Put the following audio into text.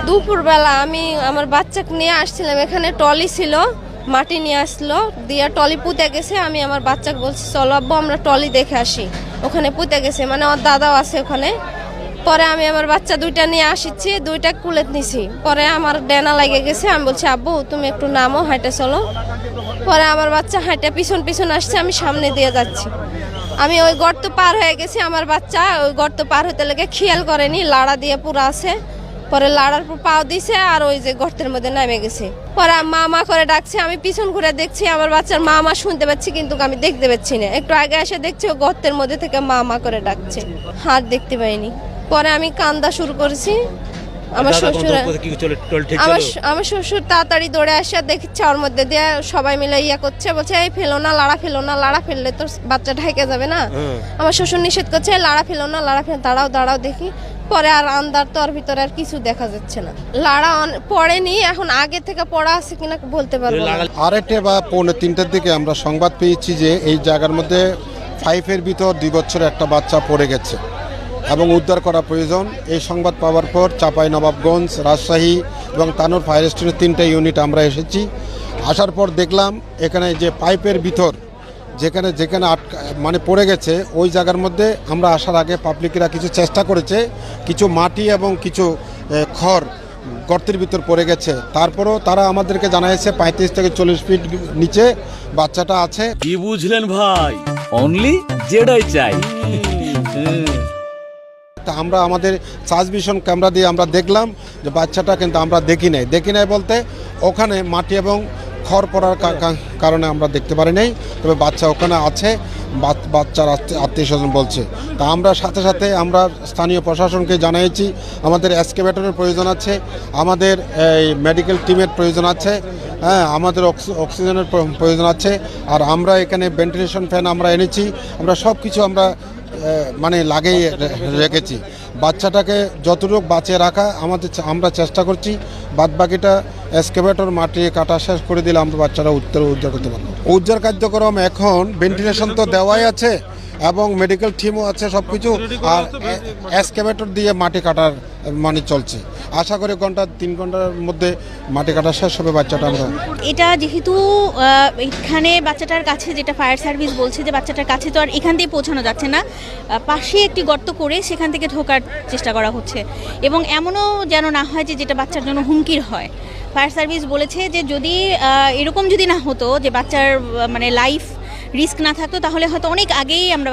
দুপুরবেলা আমি আমার বাচ্চাকে নিয়ে আসছিলাম, এখানে টলি ছিল, মাটি নিয়ে আসলো দিয়া টলি পুঁতে গেছে। আমি আমার বাচ্চাকে বলছি চলো আব্বু আমরা টলি দেখে আসি, ওখানে পুঁতে গেছে, মানে ওর দাদাও আছে ওখানে। পরে আমি আমার বাচ্চা দুইটা নিয়ে আসিছি, দুইটা কুলেত নিছি। পরে আমার ডেনা লাগে গেছে, আমি বলছি আব্বু তুমি একটু নামো, হাঁটে চলো। পরে আমার বাচ্চা হাঁটে পিছন পিছন আসছে, আমি সামনে দিয়ে যাচ্ছি। আমি ওই গর্ত পার হয়ে গেছি, আমার বাচ্চা ওই গর্ত পার হতে লেগে খেয়াল করেনি, লাড়া দিয়ে পুরো আছে। পরে লাড়ার পর পাও দিছে আর ওই যে গর্তের মধ্যে নেমে গেছে। পরে মা মা করে ডাকছে, আমি পিছন ঘুরে দেখছি আমার বাচ্চার মা মা শুনতে পাচ্ছি, কিন্তু আমি দেখতে পাচ্ছি না। একটু আগে এসে দেখছি ও গর্তের মধ্যে থেকে মা মা করে ডাকছে, হাত দেখতে পাইনি। পরে আমি কান্দা শুরু করেছি। আমার শ্বশুর আমার শ্বশুর তাড়াতাড়ি দৌড়ে আসে, দেখছে ওর মধ্যে দিয়ে সবাই মিলে ইয়া করছে, বলছে এই ফেলো না, লাড়া ফেলো না, লাড়া ফেললে তো বাচ্চা ঢাইকে যাবে না। আমার শ্বশুর নিষেধ করছে লাড়া ফেলো না, লাড়া ফেলো, দাঁড়াও দাঁড়াও দেখি। পরে আর আন্দার তো আর ভিতরে আর কিছু দেখা যাচ্ছে না, লাড়া পড়েনি। এখন আগে থেকে পড়া আছে কিনা বলতে পারবো না। আড়াইটে বা 2:45-র দিকে আমরা সংবাদ পেয়েছি যে এই জায়গার মধ্যে 5-এর ভিতর 2 বছরের একটা বাচ্চা পড়ে গেছে এবং উদ্ধার করা প্রয়োজন। এই সংবাদ পাওয়ার পর চাঁপাইনবাবগঞ্জ, রাজশাহী এবং তানোর ফায়ার স্টেশনের 3টে ইউনিট আমরা এসেছি। আসার পর দেখলাম এখানে যে পাইপের ভিতর যেখানে যেখানে মানে পড়ে গেছে ওই জায়গার মধ্যে আমরা আসার আগে পাবলিকরা কিছু চেষ্টা করেছে, কিছু মাটি এবং কিছু খড় গর্তের ভিতর পড়ে গেছে। তারপরেও তারা আমাদেরকে জানাইছে 35 থেকে 40 ফিট নিচে বাচ্চাটা আছে। কি বুঝলেন ভাই? অনলি যেটাই চাই। তা আমরা আমাদের সার্চভিশন ক্যামেরা দিয়ে আমরা দেখলাম যে বাচ্চাটা কিন্তু আমরা দেখি নাই বলতে ওখানে মাটি এবং খড় পড়ার কারণে আমরা দেখতে পারি নাই, তবে বাচ্চা ওখানে আছে, বাচ্চার আত্মীয় স্বজন বলছে। তা আমরা সাথে সাথে আমরা স্থানীয় প্রশাসনকে জানিয়েছি আমাদের এক্সকেভেটরের প্রয়োজন আছে, আমাদের এই মেডিকেল টিমের প্রয়োজন আছে, হ্যাঁ আমাদের অক্সিজেনের প্রয়োজন আছে। আর আমরা এখানে ভেন্টিলেশন ফ্যান আমরা এনেছি, আমরা সব কিছু আমরা মানে লাগিয়ে রেখেছি। বাচ্চাটাকে যতটুকু বাঁচিয়ে রাখা আমরা চেষ্টা করছি, বাদবাকিটা এক্সকেভেটর মাটি কাটা শেষ করে দিলে আমরা বাচ্চারা উদ্ধার করতে পারবো। উদ্ধার কার্যক্রম এখন ভেন্টিলেশন তো দেওয়াই আছে এবং মেডিকেল টিমও আছে সব কিছু, আর এক্সকেভেটর দিয়ে মাটি কাটার মানে চলছে। আশা করি 3 ঘন্টার মধ্যে মাটি কাটা শেষ হবে বাচ্চাটা। আমরা এটা যেহেতু এখানে বাচ্চাটার কাছে, যেটা ফায়ার সার্ভিস বলছে যে বাচ্চাটার কাছে তো আর এখান দিয়ে পৌঁছানো যাচ্ছে না, পাশে একটি গর্ত করে সেখান থেকে ঢোকার চেষ্টা করা হচ্ছে। এবং এমনও যেন না হয় যে যেটা বাচ্চার জন্য হুমকির হয়। ফায়ার সার্ভিস বলেছে যে যদি এরকম যদি না হতো, যে বাচ্চার মানে লাইফ রিস্ক না থাকতো, তাহলে হয়তো অনেক আগেই আমরা